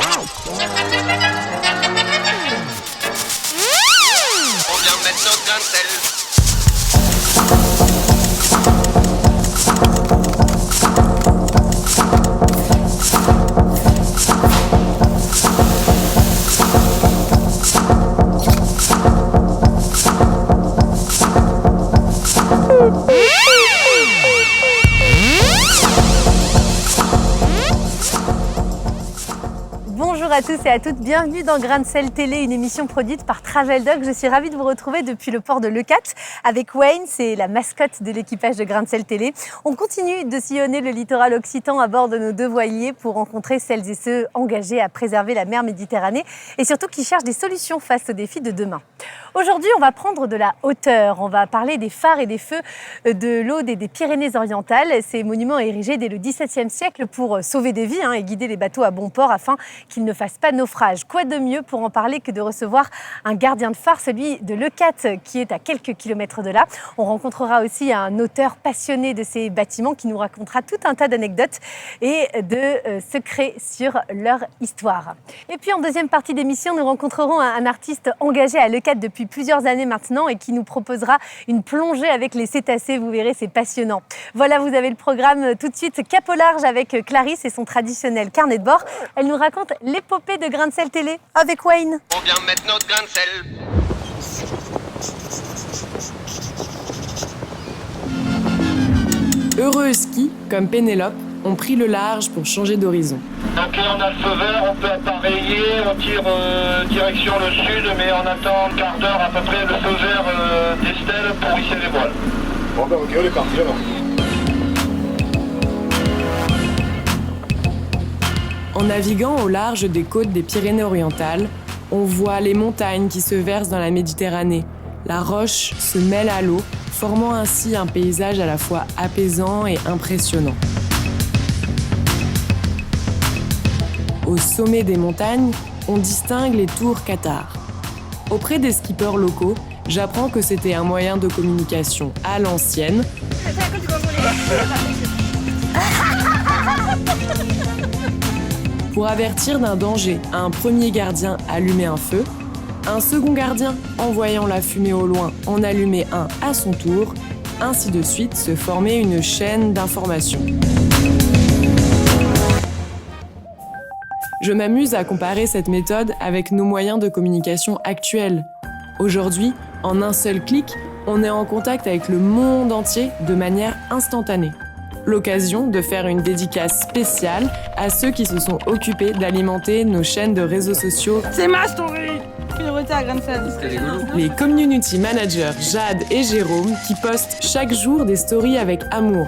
On vient mettre notre grain de sel. Bonjour à tous et à toutes, bienvenue dans Grain de Sel Télé, une émission produite par Travel Dog. Je suis ravie de vous retrouver depuis le port de Leucate avec Wayne, c'est la mascotte de l'équipage de Grain de Sel Télé. On continue de sillonner le littoral occitan à bord de nos deux voiliers pour rencontrer celles et ceux engagés à préserver la mer Méditerranée et surtout qui cherchent des solutions face aux défis de demain. Aujourd'hui, on va prendre de la hauteur, on va parler des phares et des feux de l'Aude et des Pyrénées-Orientales. Ces monuments érigés dès le XVIIe siècle pour sauver des vies et guider les bateaux à bon port afin qu'ils ne fassent pas naufrage. Quoi de mieux pour en parler que de recevoir un gardien de phare, celui de Leucate, qui est à quelques kilomètres de là. On rencontrera aussi un auteur passionné de ces bâtiments qui nous racontera tout un tas d'anecdotes et de secrets sur leur histoire. Et puis en deuxième partie d'émission, nous rencontrerons un artiste engagé à Leucate depuis plusieurs années maintenant et qui nous proposera une plongée avec les cétacés. Vous verrez, c'est passionnant. Voilà, vous avez le programme tout de suite. Cap au large avec Clarisse et son traditionnel carnet de bord. Elle nous raconte l'épopée de Grain de Sel Télé avec Wayne. On vient mettre notre grain de sel. Heureux qui, comme Pénélope, ont pris le large pour changer d'horizon. Donc là on a le feu vert, on peut appareiller, on tire direction le sud, mais on attend un quart d'heure à peu près le feu vert d'Estelle pour hisser les voiles. Bon ben ok, on est parti alors. En naviguant au large des côtes des Pyrénées-Orientales, on voit les montagnes qui se versent dans la Méditerranée. La roche se mêle à l'eau, formant ainsi un paysage à la fois apaisant et impressionnant. Au sommet des montagnes, on distingue les tours Qatar. Auprès des skippers locaux, j'apprends que c'était un moyen de communication à l'ancienne, pour avertir d'un danger, un premier gardien allumait un feu, un second gardien, en voyant la fumée au loin, en allumait un à son tour, ainsi de suite se formait une chaîne d'information. Je m'amuse à comparer cette méthode avec nos moyens de communication actuels. Aujourd'hui, en un seul clic, on est en contact avec le monde entier de manière instantanée. L'occasion de faire une dédicace spéciale à ceux qui se sont occupés d'alimenter nos chaînes de réseaux sociaux. C'est ma story! Priorité à Grain de Sel. Les community managers Jade et Jérôme qui postent chaque jour des stories avec amour.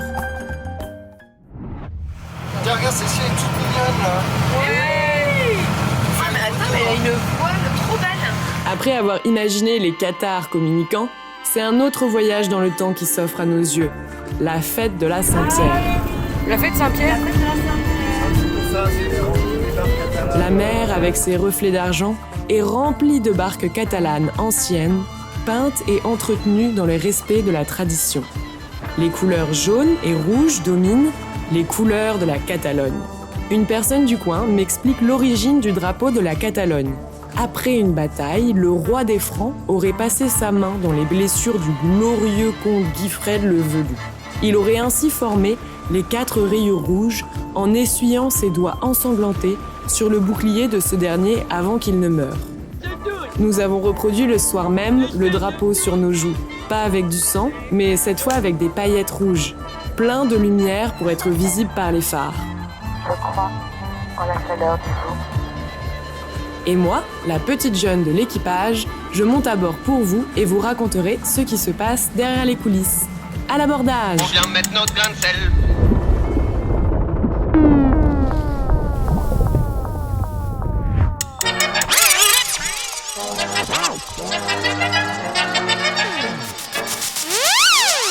Tiens, regarde, Cécile est toute mignonne là. Ah mais attends, mais elle a une voile trop belle. Après avoir imaginé les Qatars communicants, c'est un autre voyage dans le temps qui s'offre à nos yeux. La fête de la Saint-Pierre. La fête Saint-Pierre. La mer, avec ses reflets d'argent, est remplie de barques catalanes anciennes, peintes et entretenues dans le respect de la tradition. Les couleurs jaunes et rouges dominent, les couleurs de la Catalogne. Une personne du coin m'explique l'origine du drapeau de la Catalogne. Après une bataille, le roi des Francs aurait passé sa main dans les blessures du glorieux comte Guifred le Velu. Il aurait ainsi formé les 4 rayures rouges en essuyant ses doigts ensanglantés sur le bouclier de ce dernier avant qu'il ne meure. Nous avons reproduit le soir même le drapeau sur nos joues, pas avec du sang, mais cette fois avec des paillettes rouges, plein de lumière pour être visible par les phares. Je crois en la chaleur du jour. Et moi, la petite jeune de l'équipage, je monte à bord pour vous et vous raconterai ce qui se passe derrière les coulisses. À l'abordage! On vient mettre notre grain de sel.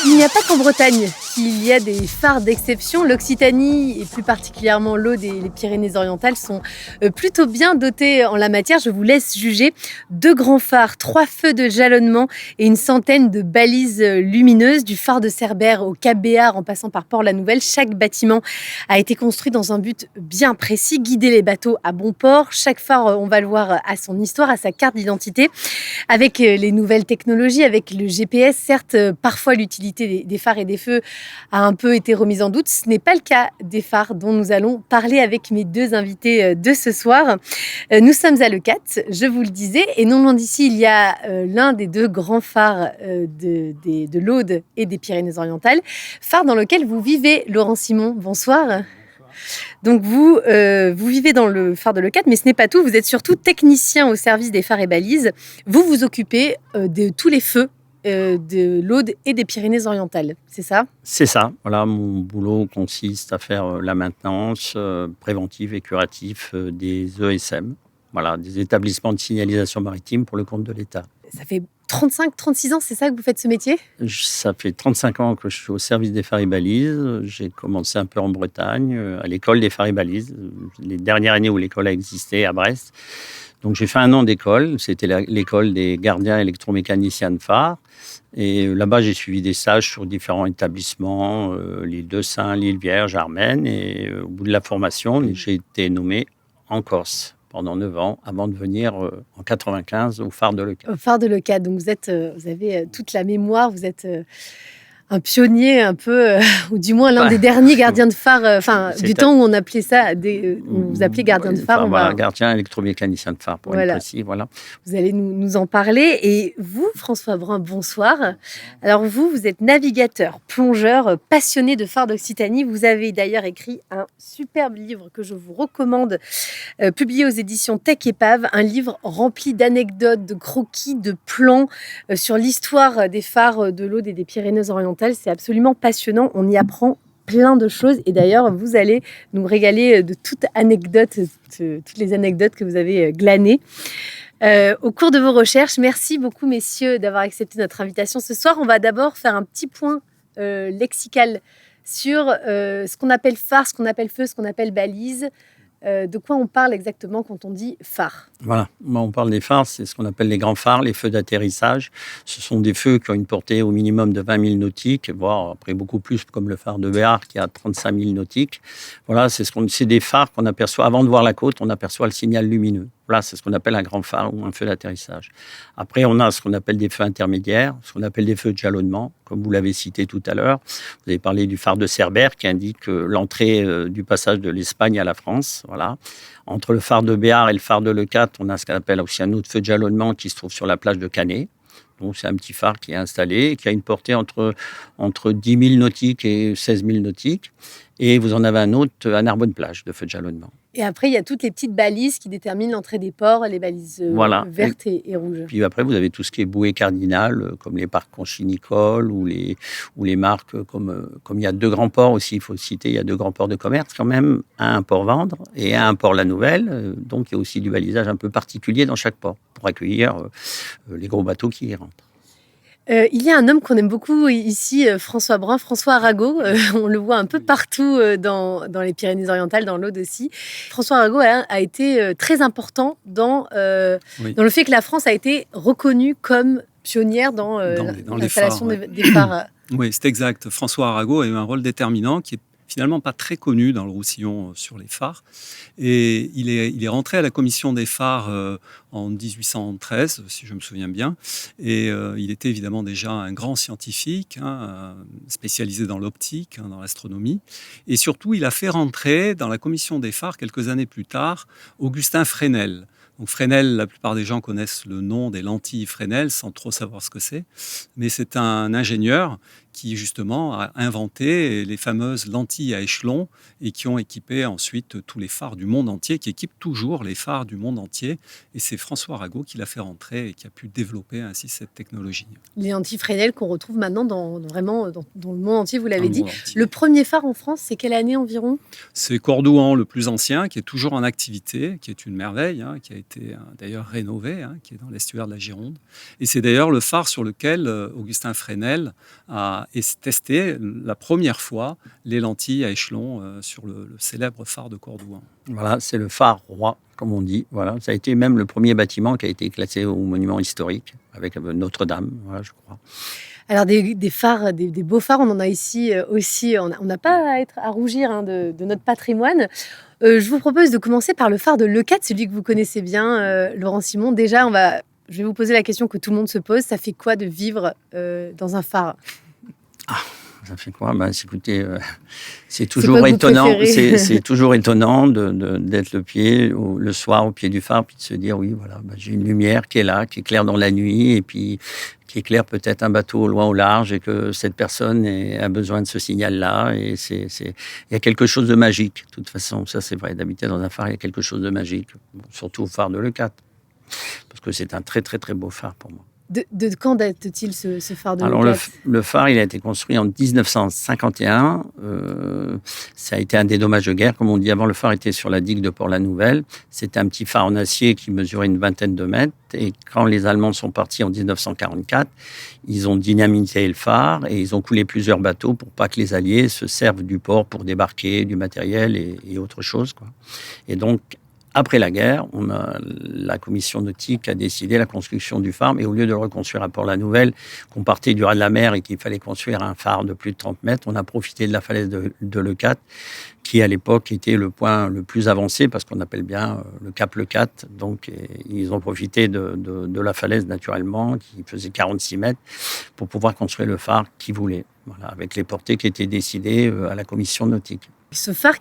Il n'y a pas qu'en Bretagne s'il y a des phares d'exception, l'Occitanie et plus particulièrement l'Aude et les Pyrénées-Orientales sont plutôt bien dotés en la matière. Je vous laisse juger. 2 grands phares, 3 feux de jalonnement et une centaine de balises lumineuses. Du phare de Cerbère au Cap Béar en passant par Port-la-Nouvelle, chaque bâtiment a été construit dans un but bien précis, guider les bateaux à bon port. Chaque phare, on va le voir, a son histoire, a sa carte d'identité. Avec les nouvelles technologies, avec le GPS, certes, parfois l'utilité des phares et des feux a un peu été remise en doute. Ce n'est pas le cas des phares dont nous allons parler avec mes 2 invités de ce soir. Nous sommes à Leucate, je vous le disais, et non loin d'ici, il y a l'un des 2 grands phares de l'Aude et des Pyrénées-Orientales, phare dans lequel vous vivez, Laurent Simon. Bonsoir. Donc vous vivez dans le phare de Leucate, mais ce n'est pas tout. Vous êtes surtout technicien au service des phares et balises. Vous vous occupez de tous les feux de l'Aude et des Pyrénées-Orientales, c'est ça? C'est ça. Voilà, mon boulot consiste à faire la maintenance préventive et curative des ESM, voilà, des établissements de signalisation maritime pour le compte de l'État. Ça fait 35-36 ans, c'est ça que vous faites ce métier? Ça fait 35 ans que je suis au service des phares et balises. J'ai commencé un peu en Bretagne, à l'école des phares et balises, les dernières années où l'école a existé à Brest. Donc j'ai fait 1 an d'école, c'était l'école des gardiens électromécaniciens de phare. Et là-bas, j'ai suivi des stages sur différents établissements, l'île de Saint, l'île Vierge, Armen. Et au bout de la formation, j'ai été nommé en Corse pendant 9 ans, avant de venir en 95 au phare de Leucate. Au phare de Leucate, donc vous avez toute la mémoire, vous êtes un pionnier un peu, ou du moins l'un des derniers gardiens de phare, du temps où on appelait ça, vous appelez gardien de phare. Voilà, gardien électromécanicien de phare, pour être précis. Voilà. Vous allez nous en parler. Et vous, François Brun, bonsoir. Alors vous êtes navigateur, plongeur, passionné de phares d'Occitanie. Vous avez d'ailleurs écrit un superbe livre que je vous recommande, publié aux éditions Tech Épave, un livre rempli d'anecdotes, de croquis, de plans sur l'histoire des phares de l'Aude et des Pyrénées-Orientales. C'est absolument passionnant, on y apprend plein de choses et d'ailleurs vous allez nous régaler de toutes les anecdotes que vous avez glanées au cours de vos recherches. Merci beaucoup messieurs d'avoir accepté notre invitation ce soir. On va d'abord faire un petit point lexical sur ce qu'on appelle phare, ce qu'on appelle feu, ce qu'on appelle balise. De quoi on parle exactement quand on dit phare? Voilà, on parle des phares, c'est ce qu'on appelle les grands phares, les feux d'atterrissage. Ce sont des feux qui ont une portée au minimum de 20 000 nautiques, voire après beaucoup plus, comme le phare de Béar qui a 35 000 nautiques. Voilà, c'est des phares qu'on aperçoit, avant de voir la côte, on aperçoit le signal lumineux. Voilà, c'est ce qu'on appelle un grand phare ou un feu d'atterrissage. Après, on a ce qu'on appelle des feux intermédiaires, ce qu'on appelle des feux de jalonnement, comme vous l'avez cité tout à l'heure. Vous avez parlé du phare de Cerbère qui indique l'entrée du passage de l'Espagne à la France. Voilà. Entre le phare de Béar et le phare de Leucate, on a ce qu'on appelle aussi un autre feu de jalonnement qui se trouve sur la plage de Canet. Donc, c'est un petit phare qui est installé et qui a une portée entre 10 000 nautiques et 16 000 nautiques. Et vous en avez un autre à Narbonne-Plage de feu de jalonnement. Et après, il y a toutes les petites balises qui déterminent l'entrée des ports, les balises vertes et rouges. Puis après, vous avez tout ce qui est bouée cardinale, comme les parcs conchinicoles ou les marques, comme il y a 2 grands ports aussi, il faut le citer, il y a 2 grands ports de commerce quand même, un Port-Vendre et un Port-la-Nouvelle. Donc, il y a aussi du balisage un peu particulier dans chaque port pour accueillir les gros bateaux qui y rentrent. Il y a un homme qu'on aime beaucoup ici, François Brun, François Arago. On le voit un peu partout dans les Pyrénées-Orientales, dans l'Aude aussi. François Arago a été très important dans le fait que la France a été reconnue comme pionnière dans l'installation des phares. Oui, c'est exact. François Arago a eu un rôle déterminant qui est finalement pas très connu dans le Roussillon sur les phares. Et il est rentré à la commission des phares en 1813, si je me souviens bien. Et il était évidemment déjà un grand scientifique, spécialisé dans l'optique, dans l'astronomie. Et surtout, il a fait rentrer dans la commission des phares, quelques années plus tard, Augustin Fresnel. Donc Fresnel, la plupart des gens connaissent le nom des lentilles Fresnel sans trop savoir ce que c'est. Mais c'est un ingénieur qui justement a inventé les fameuses lentilles à échelon et qui ont équipé ensuite tous les phares du monde entier, qui équipent toujours les phares du monde entier. Et c'est François Arago qui l'a fait rentrer et qui a pu développer ainsi cette technologie. Les lentilles Fresnel qu'on retrouve maintenant dans le monde entier, vous l'avez dit. Le premier phare en France, c'est quelle année environ? C'est Cordouan, le plus ancien, qui est toujours en activité, qui est une merveille, qui a été d'ailleurs rénové, qui est dans l'estuaire de la Gironde. Et c'est d'ailleurs le phare sur lequel Augustin Fresnel a voilà, et tester la première fois les lentilles à échelon sur le célèbre phare de Cordoue. Voilà, c'est le phare roi, comme on dit. Voilà, ça a été même le premier bâtiment qui a été classé au monument historique, avec Notre-Dame, voilà, je crois. Alors des phares, des beaux phares, on en a ici aussi. On n'a pas à rougir de notre patrimoine. Je vous propose de commencer par le phare de Leucate, celui que vous connaissez bien, Laurent Simon. Déjà, je vais vous poser la question que tout le monde se pose. Ça fait quoi de vivre dans un phare ? Ça fait quoi ? Écoutez, c'est toujours étonnant. C'est toujours étonnant d'être le soir au pied du phare, puis de se dire oui, voilà, j'ai une lumière qui est là, qui éclaire dans la nuit, et puis qui éclaire peut-être un bateau au loin au large, et que cette personne a besoin de ce signal-là. Et il y a quelque chose de magique. De toute façon, ça c'est vrai. D'habiter dans un phare, il y a quelque chose de magique, surtout au phare de Leucate, parce que c'est un très très très beau phare pour moi. De quand date-t-il ce phare de Alors Leucate ? le phare, il a été construit en 1951. Ça a été un des dommages de guerre. Comme on dit avant, le phare était sur la digue de Port-la-Nouvelle. C'était un petit phare en acier qui mesurait une vingtaine de mètres. Et quand les Allemands sont partis en 1944, ils ont dynamité le phare et ils ont coulé plusieurs bateaux pour pas que les Alliés se servent du port pour débarquer du matériel et autre chose, quoi. Et donc, après la guerre, la commission nautique a décidé la construction du phare, mais au lieu de le reconstruire à Port-la-Nouvelle, qu'on partait du ras de la mer et qu'il fallait construire un phare de plus de 30 mètres, on a profité de la falaise de Leucate, qui à l'époque était le point le plus avancé, parce qu'on appelle bien le cap Leucate. Donc ils ont profité de la falaise naturellement, qui faisait 46 mètres, pour pouvoir construire le phare qu'ils voulaient, voilà, avec les portées qui étaient décidées à la commission nautique. Ce phare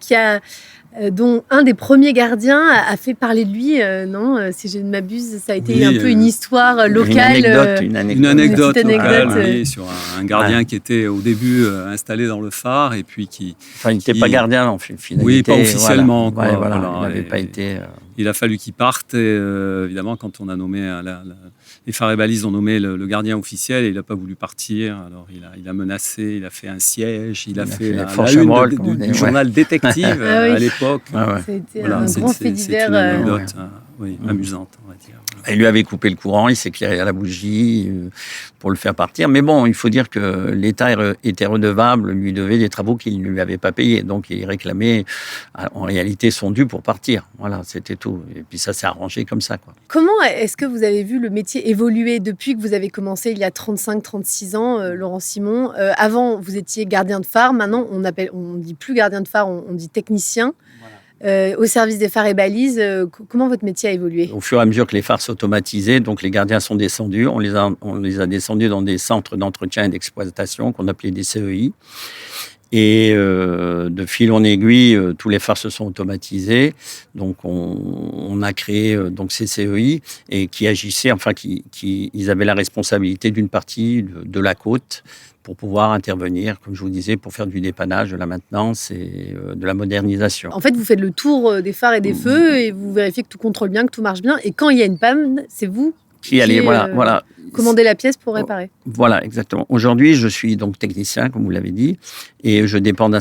dont un des premiers gardiens a fait parler de lui, non ? Si je ne m'abuse, ça a été un peu une histoire locale. Une anecdote petite locale, anecdote. oui, sur un gardien qui était au début installé dans le phare, et puis qui... Enfin, il n'était pas gardien, en fait. Oui, pas officiellement. Voilà. Quoi, il n'avait pas été... Il a fallu qu'il parte, et évidemment, quand on a nommé... les phares et balises ont nommé le gardien officiel, et il n'a pas voulu partir. Alors, il a menacé, il a fait un siège, il a fait la une du journal détective à l'époque. C'était un grand fait divers. C'est une anecdote amusante, on va dire. Il lui avait coupé le courant, il s'est éclairé à la bougie pour le faire partir. Mais bon, il faut dire que l'État était redevable, lui devait des travaux qu'il ne lui avait pas payés. Donc, il réclamait en réalité son dû pour partir. Voilà, c'était tout. Et puis ça s'est arrangé comme ça, quoi. Comment est-ce que vous avez vu le métier évoluer depuis que vous avez commencé il y a 35-36 ans, Laurent Simon ? Avant, vous étiez gardien de phare. Maintenant, on ne dit plus gardien de phare, on dit technicien. Au service des phares et balises, comment votre métier a évolué ? Au fur et à mesure que les phares s'automatisés, donc les gardiens sont descendus. On les a descendus dans des centres d'entretien et d'exploitation qu'on appelait des CEI. Et de fil en aiguille, tous les phares se sont automatisés. Donc, on a créé donc ces CEI et qui agissaient, ils avaient la responsabilité d'une partie de la côte pour pouvoir intervenir, comme je vous disais, pour faire du dépannage, de la maintenance et de la modernisation. En fait, vous faites le tour des phares et des feux et vous vérifiez que tout contrôle bien, que tout marche bien. Et quand il y a une panne, c'est vous qui allez, voilà. Commander la pièce pour réparer. Voilà, exactement. Aujourd'hui, je suis donc technicien, comme vous l'avez dit, et je dépends du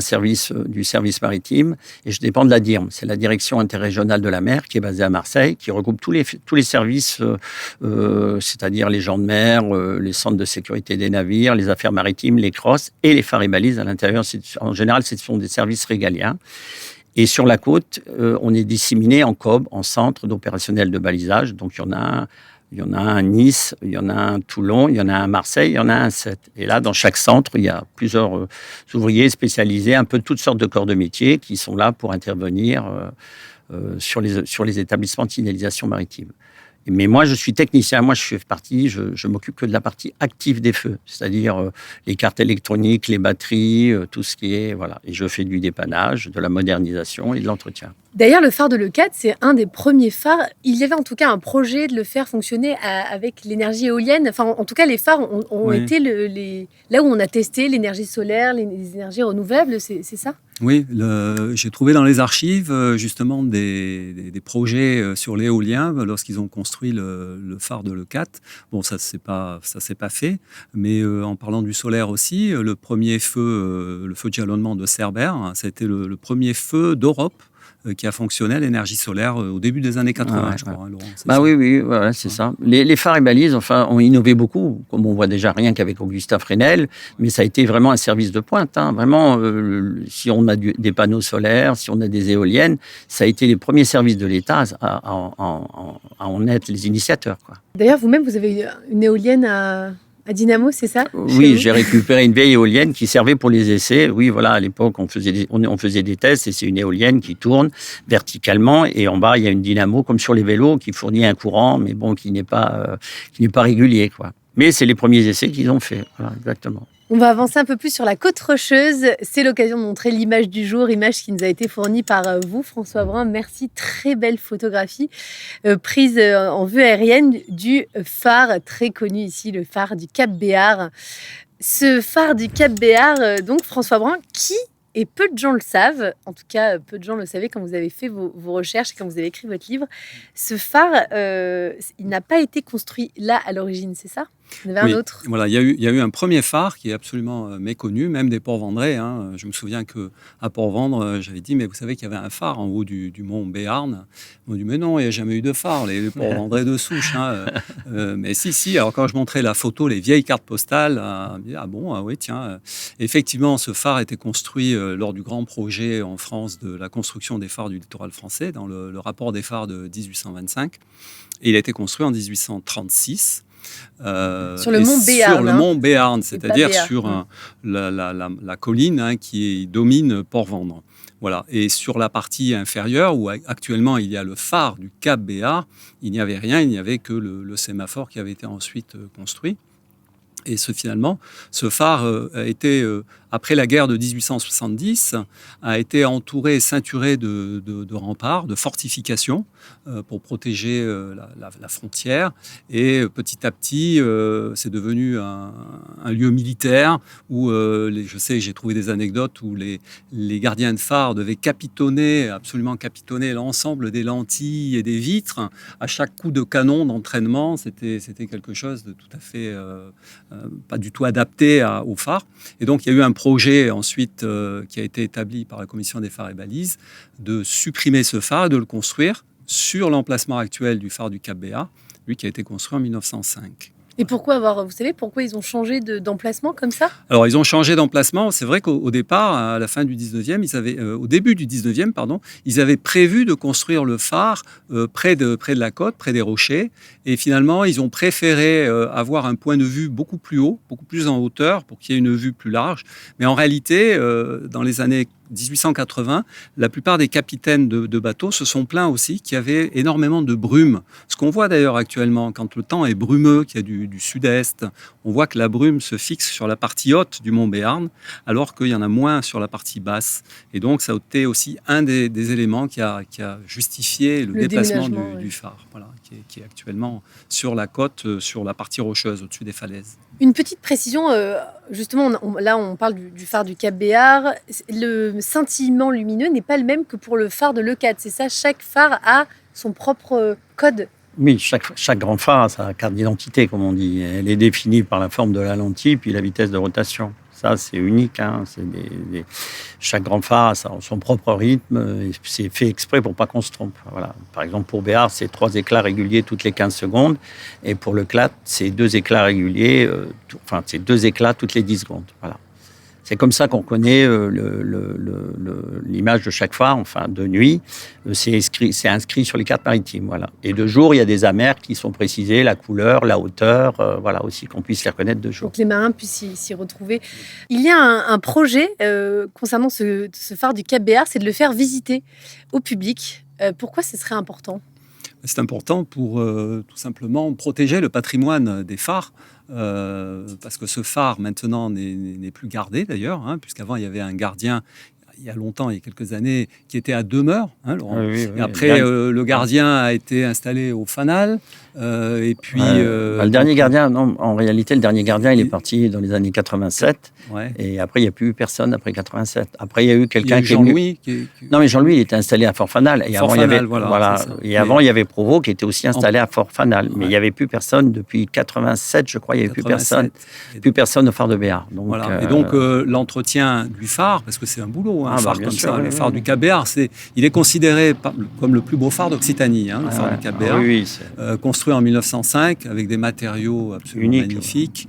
service maritime, et je dépends de la DIRM. C'est la Direction interrégionale de la mer, qui est basée à Marseille, qui regroupe tous les services, c'est-à-dire les gens de mer, les centres de sécurité des navires, les affaires maritimes, les crosses et les phares et balises à l'intérieur. En général, ce sont des services régaliens. Et sur la côte, on est disséminé en COB, en centre d'opérationnel de balisage. Donc, il y en a un à Nice, il y en a un à Toulon, il y en a un à Marseille, il y en a un à Sète. Et là, dans chaque centre, il y a plusieurs ouvriers spécialisés, un peu de toutes sortes de corps de métier qui sont là pour intervenir sur les établissements de signalisation maritime. Mais moi, je suis technicien. Moi, je m'occupe que de la partie active des feux, c'est-à-dire les cartes électroniques, les batteries, tout ce qui est... Voilà. Et je fais du dépannage, de la modernisation et de l'entretien. D'ailleurs, le phare de Leucate, c'est un des premiers phares. Il y avait en tout cas un projet de le faire fonctionner avec l'énergie éolienne. Enfin, en tout cas, les phares ont été là où on a testé l'énergie solaire, les énergies renouvelables, c'est ça ? Oui, j'ai trouvé dans les archives justement des projets sur l'éolien lorsqu'ils ont construit le phare de Leucate. Bon, ça s'est pas fait, mais en parlant du solaire aussi, le premier feu, le feu de jalonnement de Cerbère, ça a été le premier feu d'Europe qui a fonctionné à l'énergie solaire au début des années 80, je crois, hein, Laurent. Bah oui, voilà, c'est ça. Les phares et balises, enfin, ont innové beaucoup, comme on voit déjà rien qu'avec Augustin Fresnel, mais ça a été vraiment un service de pointe. Hein. Vraiment, si on a des panneaux solaires, si on a des éoliennes, ça a été les premiers services de l'État à en être les initiateurs, quoi. D'ailleurs, vous-même, vous avez une éolienne à dynamo, c'est ça? Oui, j'ai récupéré une vieille éolienne qui servait pour les essais. Oui, voilà, à l'époque, on faisait des tests et c'est une éolienne qui tourne verticalement et en bas, il y a une dynamo comme sur les vélos qui fournit un courant, mais bon, qui n'est pas régulier, quoi. Mais c'est les premiers essais qu'ils ont fait. Voilà, exactement. On va avancer un peu plus sur la côte rocheuse. C'est l'occasion de montrer l'image du jour, image qui nous a été fournie par vous, François Brun. Merci, très belle photographie prise en vue aérienne du phare très connu ici, le phare du Cap Béar. Ce phare du Cap Béar, donc François Brun, qui, et peu de gens le savent, en tout cas peu de gens le savaient quand vous avez fait vos recherches et quand vous avez écrit votre livre, ce phare, il n'a pas été construit là à l'origine, c'est ça? Il y en avait un autre. Voilà, il y a eu un premier phare qui est absolument méconnu, même des Port-Vendrais. Hein. Je me souviens qu'à Port-Vendre, j'avais dit, mais vous savez qu'il y avait un phare en haut du mont Béarn. Ils m'ont dit, mais non, il n'y a jamais eu de phare, les Port-Vendrais de souche. Hein. Mais si. Alors quand je montrais la photo, les vieilles cartes postales, ah bon, oui, tiens. Effectivement, ce phare a été construit lors du grand projet en France de la construction des phares du littoral français, dans le rapport des phares de 1825. Et il a été construit en 1836. Sur le mont Béarn. Sur le mont Béarn, c'est-à-dire sur la colline qui domine Port-Vendre. Voilà. Et sur la partie inférieure, où actuellement il y a le phare du Cap Béar, il n'y avait rien, il n'y avait que le sémaphore qui avait été ensuite construit. Et finalement, ce phare a été, après la guerre de 1870, a été entouré et ceinturé de remparts, de fortifications pour protéger la frontière. Et petit à petit, c'est devenu un lieu militaire où, je sais, j'ai trouvé des anecdotes où les gardiens de phare devaient absolument capitonner l'ensemble des lentilles et des vitres à chaque coup de canon d'entraînement. C'était quelque chose de tout à fait... pas du tout adapté au phare. Et donc, il y a eu un projet ensuite qui a été établi par la commission des phares et balises de supprimer ce phare et de le construire sur l'emplacement actuel du phare du Cap Béar, lui qui a été construit en 1905. Et pourquoi vous savez pourquoi ils ont changé d'emplacement comme ça? Alors, ils ont changé d'emplacement. C'est vrai qu'au départ, à la fin du 19e, au début du 19e, ils avaient prévu de construire le phare près de la côte, près des rochers. Et finalement, ils ont préféré avoir un point de vue beaucoup plus haut, beaucoup plus en hauteur, pour qu'il y ait une vue plus large. Mais en réalité, dans les années 1880, la plupart des capitaines de bateaux se sont plaints aussi qu'il y avait énormément de brume. Ce qu'on voit d'ailleurs actuellement, quand le temps est brumeux, qu'il y a du sud-est, on voit que la brume se fixe sur la partie haute du mont Béarn, alors qu'il y en a moins sur la partie basse. Et donc, ça a été aussi un des éléments qui a justifié le déplacement du phare, voilà, qui est actuellement sur la côte, sur la partie rocheuse, au-dessus des falaises. Une petite précision, justement, là on parle du phare du Cap Béar. Le scintillement lumineux n'est pas le même que pour le phare de Leucate, c'est ça? Chaque phare a son propre code? Oui, chaque grand phare a sa carte d'identité, comme on dit. Elle est définie par la forme de la lentille puis la vitesse de rotation. Ça, c'est unique. Hein. Chaque grand phare a son propre rythme. Et c'est fait exprès pour pas qu'on se trompe. Voilà. Par exemple, pour Béar, c'est 3 éclats réguliers toutes les 15 secondes. Et pour le CLAT, c'est 2 éclats réguliers, c'est 2 éclats toutes les 10 secondes. Voilà. C'est comme ça qu'on connaît l'image de chaque phare, de nuit. C'est inscrit sur les cartes maritimes. Voilà. Et de jour, il y a des amers qui sont précisés, la couleur, la hauteur, aussi qu'on puisse les reconnaître de jour. Donc les marins puissent s'y retrouver. Il y a un projet concernant ce phare du Cap Béar, c'est de le faire visiter au public. Pourquoi ce serait important ? C'est important pour tout simplement protéger le patrimoine des phares. Parce que ce phare maintenant n'est plus gardé d'ailleurs, puisqu'avant il y avait un gardien il y a longtemps, il y a quelques années, qui était à Demeure, Laurent. Oui, et après, le gardien a été installé au Fanal. Et puis, le dernier gardien, non, en réalité, le dernier gardien, il est parti dans les années 87. Ouais. Et après, il n'y a plus eu personne après 87. Après, il y a eu quelqu'un qui est Jean-Louis. Non, mais Jean-Louis, il était installé à Fort-Fanal. Et avant, il y avait, voilà. Et avant, il y avait Provost qui était aussi installé à Fort-Fanal. Mais il n'y avait plus personne depuis 87, je crois. Il n'y avait plus personne au phare de Béart. Donc, voilà. Et donc, l'entretien du phare, parce que c'est un boulot, un phare comme ça, le phare du Cap Béart, il est considéré comme le plus beau phare d'Occitanie, le phare du Cap Béart. Construit en 1905 avec des matériaux absolument magnifiques.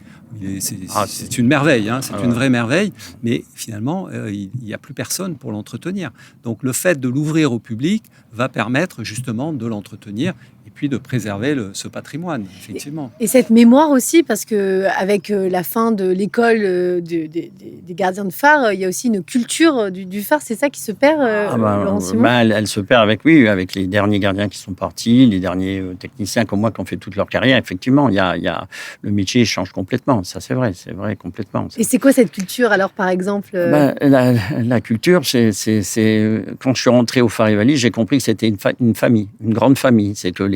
C'est une merveille, c'est une vraie merveille, mais finalement, il n'y a plus personne pour l'entretenir. Donc le fait de l'ouvrir au public va permettre justement de l'entretenir et puis de préserver ce patrimoine, effectivement. Et cette mémoire aussi, parce qu'avec la fin de l'école des gardiens de phare, il y a aussi une culture du phare, c'est ça qui se perd, Laurent Simon ? Elle se perd avec les derniers gardiens qui sont partis, les derniers techniciens comme moi qui ont fait toute leur carrière. Effectivement, le métier change complètement, ça c'est vrai complètement. Ça. Et c'est quoi cette culture alors, par exemple La culture, c'est quand je suis rentré au phare et Balises, j'ai compris que c'était une famille, une grande famille. C'est que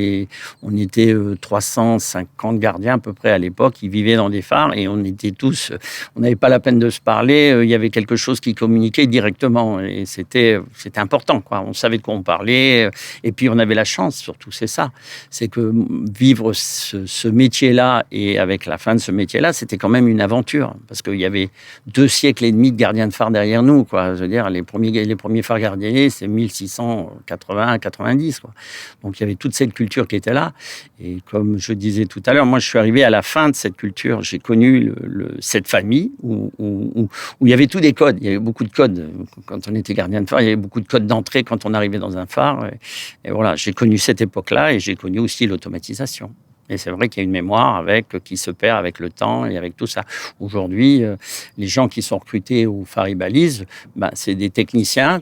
on était 350 gardiens à peu près à l'époque, qui vivaient dans des phares et on était tous, on n'avait pas la peine de se parler, il y avait quelque chose qui communiquait directement et c'était important, quoi. On savait de quoi on parlait et puis on avait la chance, surtout c'est ça, c'est que vivre ce métier-là et avec la fin de ce métier-là, c'était quand même une aventure parce qu'il y avait 2 siècles et demi de gardiens de phare derrière nous, quoi. Je veux dire, les premiers phares gardiennés, c'est 1680-90, quoi. Donc il y avait toute cette culture qui était là. Et comme je disais tout à l'heure, moi, je suis arrivé à la fin de cette culture. J'ai connu cette famille où il y avait tous des codes. Il y avait beaucoup de codes. Quand on était gardien de phare, il y avait beaucoup de codes d'entrée quand on arrivait dans un phare. Et voilà, j'ai connu cette époque-là et j'ai connu aussi l'automatisation. Et c'est vrai qu'il y a une mémoire qui se perd avec le temps et avec tout ça. Aujourd'hui, les gens qui sont recrutés au phare et Balises, c'est des techniciens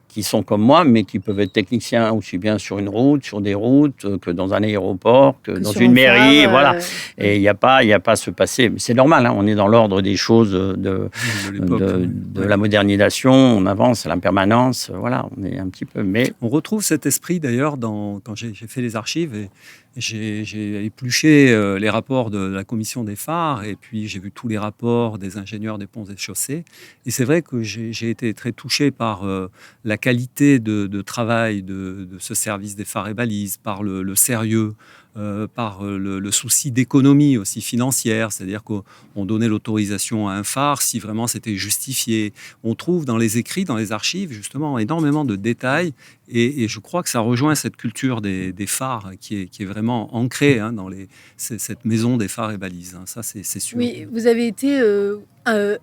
qui sont comme moi, mais qui peuvent être techniciens aussi bien sur une route, sur des routes, que dans un aéroport, que dans une mairie, voilà. Et il n'y a pas à se passer. Mais c'est normal, on est dans l'ordre des choses de la modernisation, on avance à la permanence, voilà, on est un petit peu. Mais on retrouve cet esprit d'ailleurs quand j'ai fait les archives et j'ai épluché les rapports de la commission des phares et puis j'ai vu tous les rapports des ingénieurs des ponts et chaussées. Et c'est vrai que j'ai été très touché par la qualité de travail de ce service des phares et balises, par le sérieux, par le souci d'économie aussi financière, c'est-à-dire qu'on donnait l'autorisation à un phare si vraiment c'était justifié. On trouve dans les écrits, dans les archives, justement, énormément de détails et je crois que ça rejoint cette culture des phares qui est vraiment ancrée dans cette maison des phares et balises. Ça, c'est sûr. Oui, vous avez été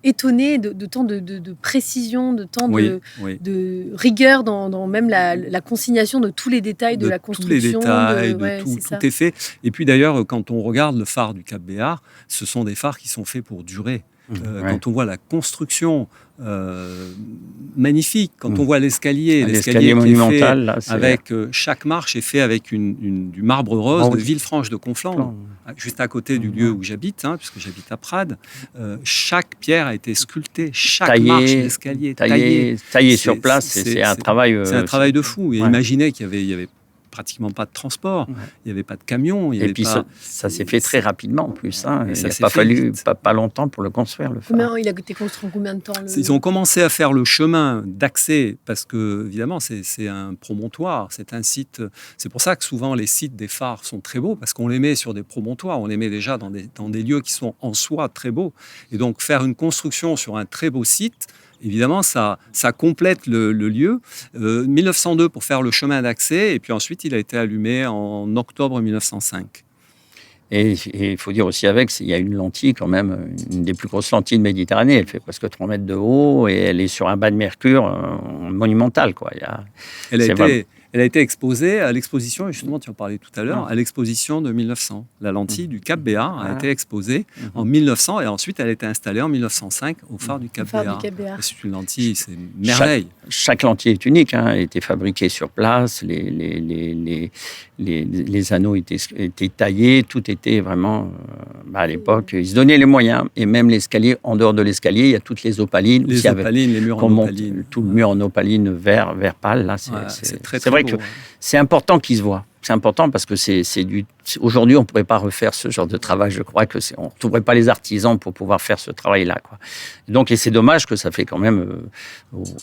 étonné de tant de précision, de tant de rigueur dans même la consignation de tous les détails de la construction. Tous les détails, tout est fait. Et puis d'ailleurs, quand on regarde le phare du Cap Béart, ce sont des phares qui sont faits pour durer. Quand on voit la construction magnifique, quand on voit l'escalier monumental, là, avec chaque marche est fait avec du marbre rose de Villefranche de Conflans, juste à côté du lieu où j'habite, puisque j'habite à Prades. Chaque pierre a été sculptée, chaque marche d'escalier taillée sur place. C'est un travail. C'est un travail de fou. Et imaginez qu'il y avait pratiquement pas de transport, il n'y avait pas de camion. Et puis ça s'est fait très rapidement en plus. Il n'a pas fallu pas longtemps pour le construire, le phare. Il a été construit en combien de temps Ils ont commencé à faire le chemin d'accès parce que, évidemment, c'est un promontoire, c'est un site. C'est pour ça que souvent les sites des phares sont très beaux parce qu'on les met sur des promontoires, on les met déjà dans des lieux qui sont en soi très beaux. Et donc faire une construction sur un très beau site, évidemment, ça complète le lieu. 1902 pour faire le chemin d'accès, et puis ensuite, il a été allumé en octobre 1905. Et il faut dire aussi il y a une lentille quand même, une des plus grosses lentilles de Méditerranée. Elle fait presque 3 mètres de haut et elle est sur un bas de mercure monumental, quoi. Elle a été exposée à l'exposition, et justement, tu en parlais tout à l'heure, à l'exposition de 1900. La lentille du Cap Béart a été exposée en 1900 et ensuite elle a été installée en 1905 au phare du Cap Béart. C'est une lentille, c'est une merveille. Chaque lentille est unique, elle a été fabriquée sur place, les anneaux étaient taillés, tout était vraiment, à l'époque, ils se donnaient les moyens. Et même l'escalier, en dehors de l'escalier, il y a toutes les opalines. Les murs en opaline. Tout le mur en opaline vert pâle, là, c'est très vrai beau, que c'est important qu'ils se voient. C'est important parce que c'est aujourd'hui, on ne pourrait pas refaire ce genre de travail. Je crois on ne retrouverait pas les artisans pour pouvoir faire ce travail-là, quoi. Et c'est dommage que ça fait quand même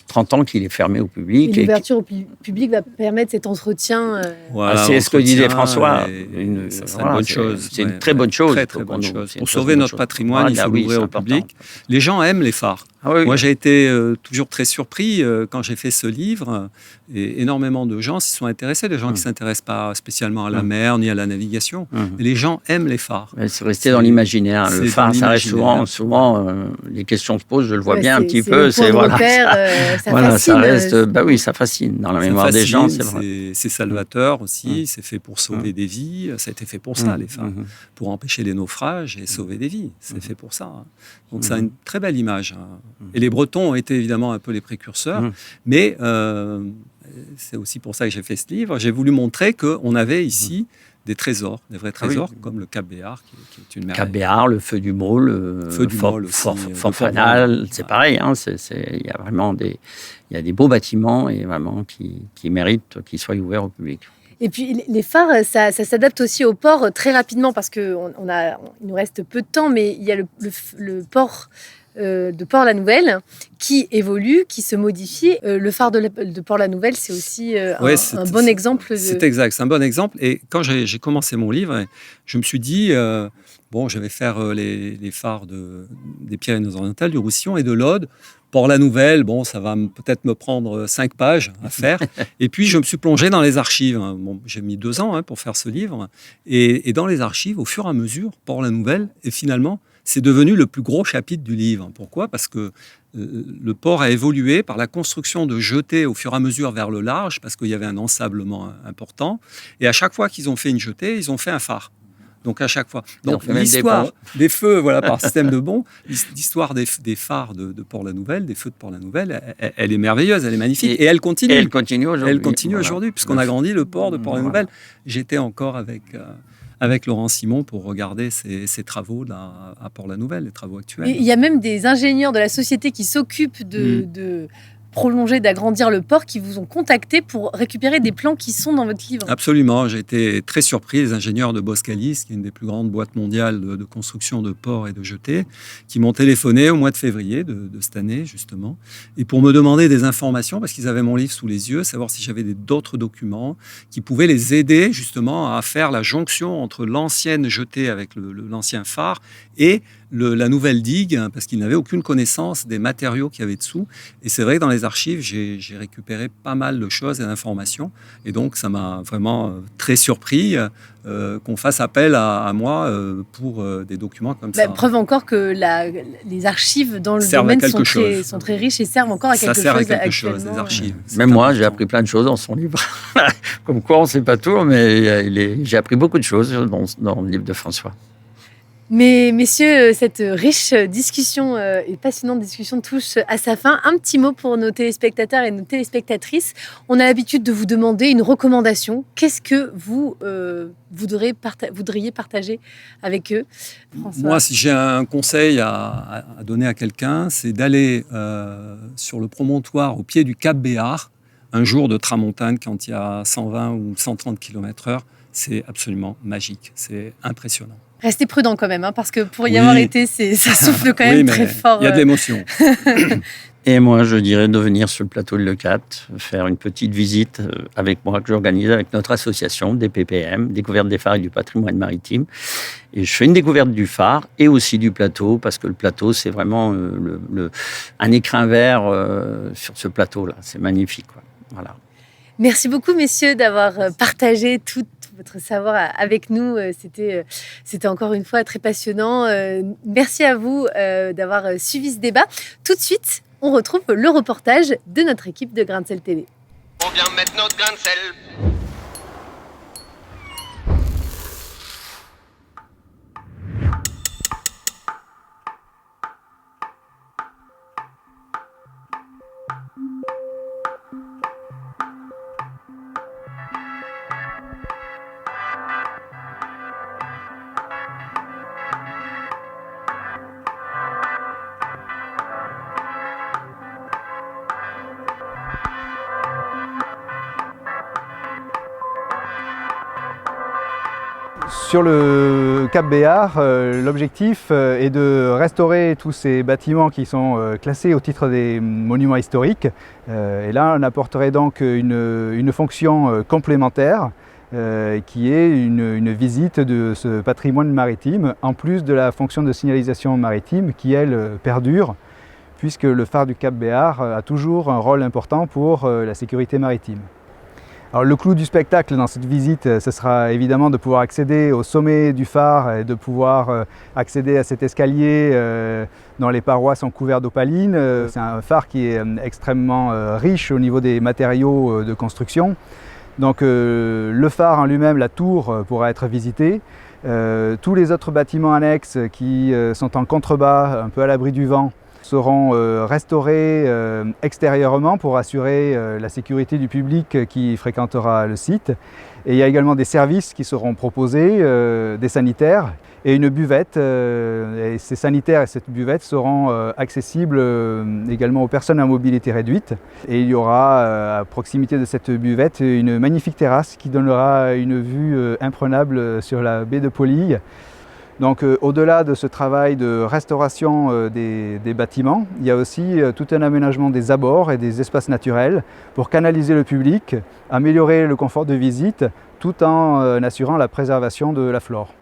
30 ans qu'il est fermé au public. Et l'ouverture au public va permettre cet entretien. Voilà, c'est ce que disait François. C'est une bonne chose. C'est une très bonne chose. Très bonne chose. Pour sauver notre patrimoine, il faut l'ouvrir au public. Les gens aiment les phares. Ah oui, Moi, j'ai été toujours très surpris quand j'ai fait ce livre. Et énormément de gens s'y sont intéressés, des gens qui ne s'intéressent pas spécialement à la mer ni à la navigation. Et les gens aiment les phares. C'est resté dans l'imaginaire. Le phare, ça reste souvent les questions se posent, je le vois bien un petit peu. Ça fascine. Ça reste, ça fascine dans la mémoire des gens. C'est vrai. C'est salvateur aussi, c'est fait pour sauver des vies. Ça a été fait pour ça, les phares. Pour empêcher les naufrages et sauver des vies. C'est fait pour ça. Donc ça a une très belle image. Et les Bretons ont été évidemment un peu les précurseurs, mais c'est aussi pour ça que j'ai fait ce livre. J'ai voulu montrer qu'on avait ici des trésors, des vrais trésors, comme le Cap Béar, qui est une merveille. Cap Béar, le feu du Môle, Fort Fanal, c'est pareil. Il y a vraiment des beaux bâtiments et vraiment qui méritent qu'ils soient ouverts au public. Et puis les phares, ça s'adapte aussi au port très rapidement parce qu'il nous reste peu de temps, mais il y a le port de Port-la-Nouvelle qui évolue, qui se modifie. Le phare de Port-la-Nouvelle, c'est aussi un bon exemple. C'est exact, c'est un bon exemple. Et quand j'ai commencé mon livre, je me suis dit, je vais faire les phares des Pyrénées-Orientales, du Roussillon et de l'Aude. Port-la-Nouvelle, ça va peut-être me prendre 5 pages à faire. Et puis, je me suis plongé dans les archives. J'ai mis 2 ans pour faire ce livre. Et dans les archives, au fur et à mesure, Port-la-Nouvelle, et finalement, c'est devenu le plus gros chapitre du livre. Pourquoi ? Parce que le port a évolué par la construction de jetées au fur et à mesure vers le large, parce qu'il y avait un ensablement important. Et à chaque fois qu'ils ont fait une jetée, ils ont fait un phare. Donc à chaque fois. Donc l'histoire des feux, par système de bond, l'histoire des phares de Port-la-Nouvelle, des feux de Port-la-Nouvelle, elle est merveilleuse, elle est magnifique. Et elle continue. Elle continue aujourd'hui. Elle continue aujourd'hui, puisqu'on a grandi le port de Port-la-Nouvelle. J'étais encore avec Laurent Simon pour regarder ces travaux là, à Port-la-Nouvelle, les travaux actuels. Il y a même des ingénieurs de la société qui s'occupent de prolonger, d'agrandir le port, qui vous ont contacté pour récupérer des plans qui sont dans votre livre. Absolument, j'ai été très surpris. Les ingénieurs de Boskalis, qui est une des plus grandes boîtes mondiales de construction de ports et de jetées, qui m'ont téléphoné au mois de février de cette année, justement, et pour me demander des informations, parce qu'ils avaient mon livre sous les yeux, savoir si j'avais d'autres documents qui pouvaient les aider, justement, à faire la jonction entre l'ancienne jetée avec l'ancien phare et la nouvelle digue, parce qu'ils n'avaient aucune connaissance des matériaux qu'il y avait dessous. Et c'est vrai que dans les archives, j'ai récupéré pas mal de choses et d'informations. Et donc, ça m'a vraiment très surpris qu'on fasse appel à moi pour des documents comme ça. Preuve encore que les archives dans le domaine sont très riches et servent encore à quelque chose. Ça sert à quelque chose, les archives. Même moi, j'ai appris plein de choses dans son livre. Comme quoi, on ne sait pas tout, mais j'ai appris beaucoup de choses dans le livre de François. Mais messieurs, cette riche discussion et passionnante discussion touche à sa fin. Un petit mot pour nos téléspectateurs et nos téléspectatrices. On a l'habitude de vous demander une recommandation. Qu'est-ce que vous voudriez partager avec eux, François ? Moi, si j'ai un conseil à donner à quelqu'un, c'est d'aller sur le promontoire au pied du Cap Béar, un jour de tramontane quand il y a 120 ou 130 km/h. C'est absolument magique, c'est impressionnant. Restez prudent quand même, parce que pour y avoir été, ça souffle quand même très fort. Il y a de l'émotion. Et moi, je dirais de venir sur le plateau de Leucate, faire une petite visite avec moi, que j'organise avec notre association, DPPM, Découverte des phares et du patrimoine maritime. Et je fais une découverte du phare et aussi du plateau, parce que le plateau, c'est vraiment un écrin vert sur ce plateau-là. C'est magnifique, quoi. Voilà. Merci beaucoup, messieurs, d'avoir partagé tout votre savoir avec nous. C'était encore une fois très passionnant. Merci à vous d'avoir suivi ce débat. Tout de suite, on retrouve le reportage de notre équipe de Grain de Sel Télé. On vient mettre notre grain de sel. Sur le Cap Béar, l'objectif est de restaurer tous ces bâtiments qui sont classés au titre des monuments historiques. Et là, on apporterait donc une fonction complémentaire qui est une visite de ce patrimoine maritime, en plus de la fonction de signalisation maritime qui, elle, perdure, puisque le phare du Cap Béar a toujours un rôle important pour la sécurité maritime. Alors, le clou du spectacle dans cette visite, ce sera évidemment de pouvoir accéder au sommet du phare et de pouvoir accéder à cet escalier dont les parois sont couvertes d'opaline. C'est un phare qui est extrêmement riche au niveau des matériaux de construction. Donc le phare en lui-même, la tour, pourra être visitée. Tous les autres bâtiments annexes qui sont en contrebas, un peu à l'abri du vent, seront restaurés extérieurement pour assurer la sécurité du public qui fréquentera le site. Et il y a également des services qui seront proposés, des sanitaires et une buvette. Et ces sanitaires et cette buvette seront accessibles également aux personnes à mobilité réduite. Et il y aura à proximité de cette buvette une magnifique terrasse qui donnera une vue imprenable sur la baie de Polille. Donc au-delà de ce travail de restauration des bâtiments, il y a aussi tout un aménagement des abords et des espaces naturels pour canaliser le public, améliorer le confort de visite tout en assurant la préservation de la flore.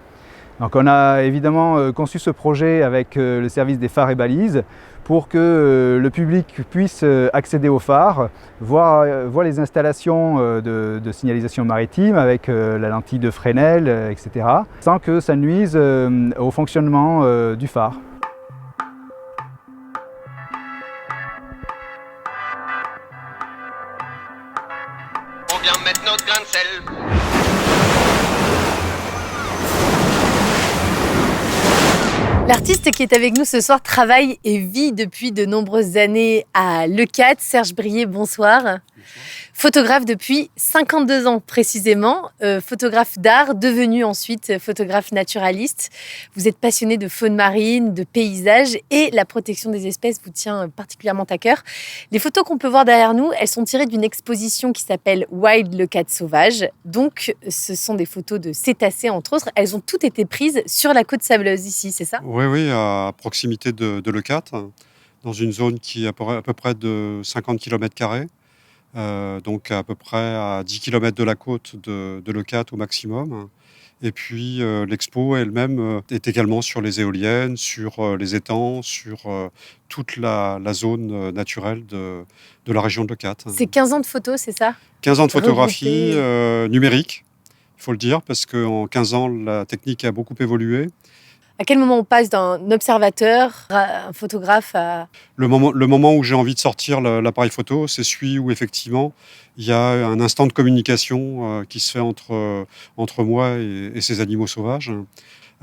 Donc on a évidemment conçu ce projet avec le service des phares et balises pour que le public puisse accéder aux phares, voir les installations de signalisation maritime avec la lentille de Fresnel, etc., sans que ça nuise au fonctionnement du phare. On vient mettre notre grain de sel. L'artiste qui est avec nous ce soir travaille et vit depuis de nombreuses années à Leucate. Serge Brier, bonsoir. Photographe depuis 52 ans précisément, photographe d'art, devenu ensuite photographe naturaliste. Vous êtes passionné de faune marine, de paysages et la protection des espèces vous tient particulièrement à cœur. Les photos qu'on peut voir derrière nous, elles sont tirées d'une exposition qui s'appelle Wild Leucate Sauvage. Donc ce sont des photos de cétacés entre autres. Elles ont toutes été prises sur la côte sableuse ici, c'est ça ? Oui, à proximité de Leucate, dans une zone qui est à peu près de 50 km². Donc à peu près à 10 km de la côte de Leucate au maximum. Et puis l'expo elle-même est également sur les éoliennes, sur les étangs, sur toute la zone naturelle de la région de Leucate. C'est 15 ans de photos, c'est ça ? 15 ans de photographie numérique, il faut le dire, parce qu'en 15 ans, la technique a beaucoup évolué. À quel moment on passe d'un observateur à un photographe à... Le moment où j'ai envie de sortir l'appareil photo, c'est celui où effectivement il y a un instant de communication qui se fait entre moi et ces animaux sauvages.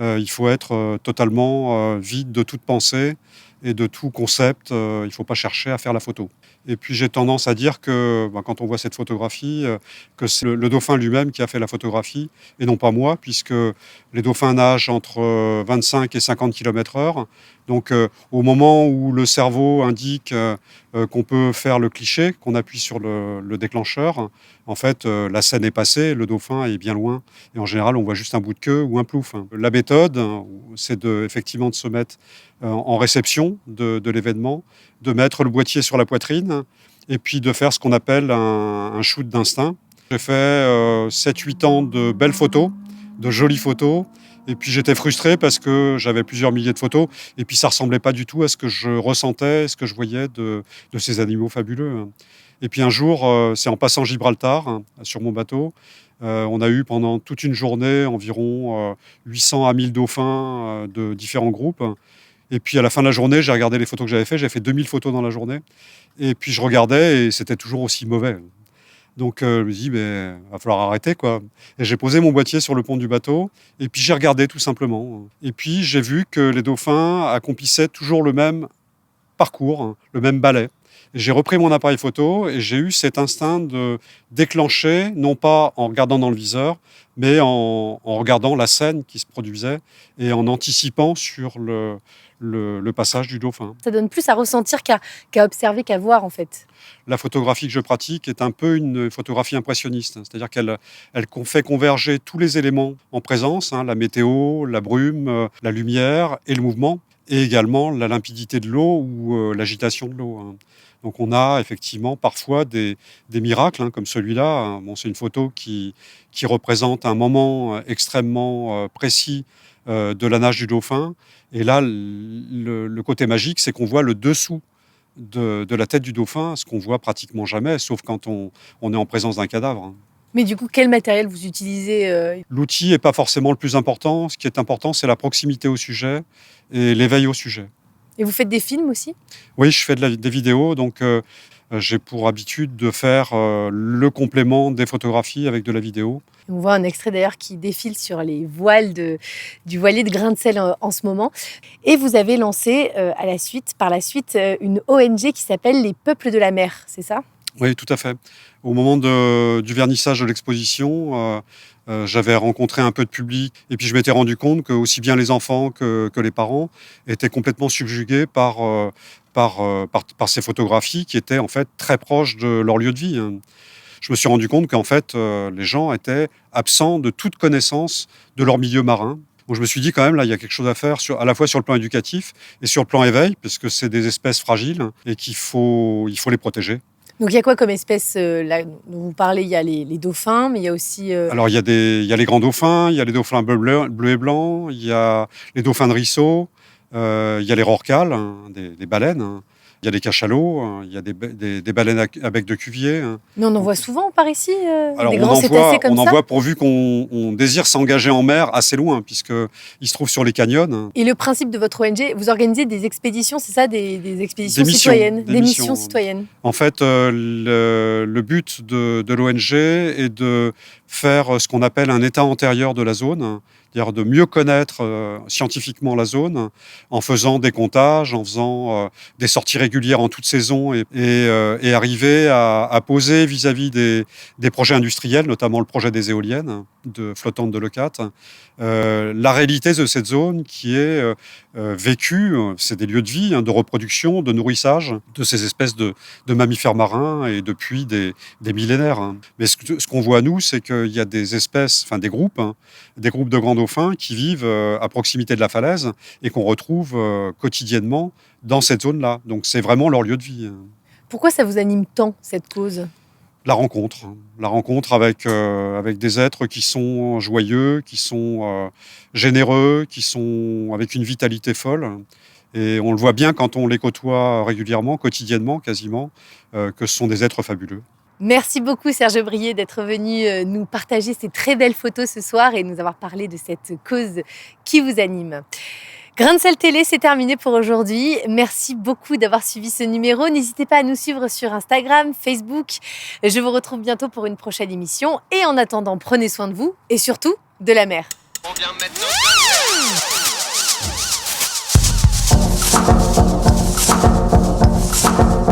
Il faut être totalement vide de toute pensée et de tout concept. Il ne faut pas chercher à faire la photo. Et puis j'ai tendance à dire que quand on voit cette photographie, que c'est le dauphin lui-même qui a fait la photographie et non pas moi, puisque les dauphins nagent entre 25 et 50 km/h. Donc au moment où le cerveau indique qu'on peut faire le cliché, qu'on appuie sur le déclencheur, en fait la scène est passée, le dauphin est bien loin et en général on voit juste un bout de queue ou un plouf. La méthode, c'est effectivement de se mettre en réception de l'événement, de mettre le boîtier sur la poitrine et puis de faire ce qu'on appelle un shoot d'instinct. J'ai fait 7-8 ans de belles photos, de jolies photos. Et puis j'étais frustré parce que j'avais plusieurs milliers de photos et puis ça ressemblait pas du tout à ce que je ressentais, ce que je voyais de ces animaux fabuleux. Et puis un jour, c'est en passant Gibraltar sur mon bateau, on a eu pendant toute une journée environ 800 à 1000 dauphins de différents groupes. Et puis à la fin de la journée, j'ai regardé les photos que j'avais fait 2000 photos dans la journée. Et puis je regardais et c'était toujours aussi mauvais. Donc je me dis, il va falloir arrêter, quoi. Et j'ai posé mon boîtier sur le pont du bateau, et puis j'ai regardé tout simplement. Et puis j'ai vu que les dauphins accomplissaient toujours le même parcours, le même balai. Et j'ai repris mon appareil photo, et j'ai eu cet instinct de déclencher, non pas en regardant dans le viseur, mais en regardant la scène qui se produisait, et en anticipant sur le le passage du dauphin. Ça donne plus à ressentir qu'à observer, qu'à voir en fait. La photographie que je pratique est un peu une photographie impressionniste, c'est-à-dire qu'elle fait converger tous les éléments en présence, la météo, la brume, la lumière et le mouvement, et également la limpidité de l'eau ou l'agitation de l'eau. Donc on a effectivement parfois des miracles, comme celui-là. Bon, c'est une photo qui représente un moment extrêmement précis de la nage du dauphin. Et là, le côté magique, c'est qu'on voit le dessous de la tête du dauphin, ce qu'on voit pratiquement jamais, sauf quand on est en présence d'un cadavre. Mais du coup, quel matériel vous utilisez L'outil n'est pas forcément le plus important. Ce qui est important, c'est la proximité au sujet et l'éveil au sujet. Et vous faites des films aussi? Oui, je fais des vidéos, donc j'ai pour habitude de faire le complément des photographies avec de la vidéo. On voit un extrait d'ailleurs qui défile sur les voiles du voilier de Grain de Sel en ce moment. Et vous avez lancé par la suite une ONG qui s'appelle Les Peuples de la Mer, c'est ça? Oui, tout à fait. Au moment du vernissage de l'exposition, j'avais rencontré un peu de public et puis je m'étais rendu compte que aussi bien les enfants que les parents étaient complètement subjugués par ces photographies qui étaient en fait très proches de leur lieu de vie. Je me suis rendu compte qu'en fait, les gens étaient absents de toute connaissance de leur milieu marin. Donc je me suis dit quand même, là, il y a quelque chose à faire à la fois sur le plan éducatif et sur le plan éveil, parce que c'est des espèces fragiles et il faut les protéger. Donc il y a quoi comme espèces là dont vous parlez? Il y a les dauphins, mais il y a aussi... Alors il y a les grands dauphins, il y a les dauphins bleus et blancs, il y a les dauphins de ruisseau, il y a les rorquals, des baleines, il y a des cachalots, il y a des baleines à bec de cuvier. Mais on en voit souvent par ici, Alors des grands cétacés comme ça? On en voit pourvu qu'on désire s'engager en mer assez loin, puisqu'ils se trouvent sur les canyons. Et le principe de votre ONG, vous organisez des expéditions, c'est ça, des expéditions citoyennes, des missions citoyennes? En fait, le but de l'ONG est de faire ce qu'on appelle un état antérieur de la zone, c'est-à-dire de mieux connaître scientifiquement la zone, en faisant des comptages, en faisant des sorties régulières en toute saison et arriver à poser vis-à-vis des projets industriels, notamment le projet des éoliennes flottantes de Leucate, la réalité de cette zone qui est vécue, c'est des lieux de vie, de reproduction, de nourrissage de ces espèces de mammifères marins et depuis des millénaires. Mais ce qu'on voit nous, c'est qu'il y a des espèces, des groupes de grands dauphins qui vivent à proximité de la falaise et qu'on retrouve quotidiennement dans cette zone-là. Donc c'est vraiment leur lieu de vie. Pourquoi ça vous anime tant, cette cause ? La rencontre avec des êtres qui sont joyeux, qui sont généreux, qui sont avec une vitalité folle. Et on le voit bien quand on les côtoie régulièrement, quotidiennement quasiment, que ce sont des êtres fabuleux. Merci beaucoup Serge Brier d'être venu nous partager ces très belles photos ce soir et nous avoir parlé de cette cause qui vous anime. Grain de Sel Télé, c'est terminé pour aujourd'hui. Merci beaucoup d'avoir suivi ce numéro. N'hésitez pas à nous suivre sur Instagram, Facebook. Je vous retrouve bientôt pour une prochaine émission. Et en attendant, prenez soin de vous et surtout de la mer. On vient mettre notre grain de sel.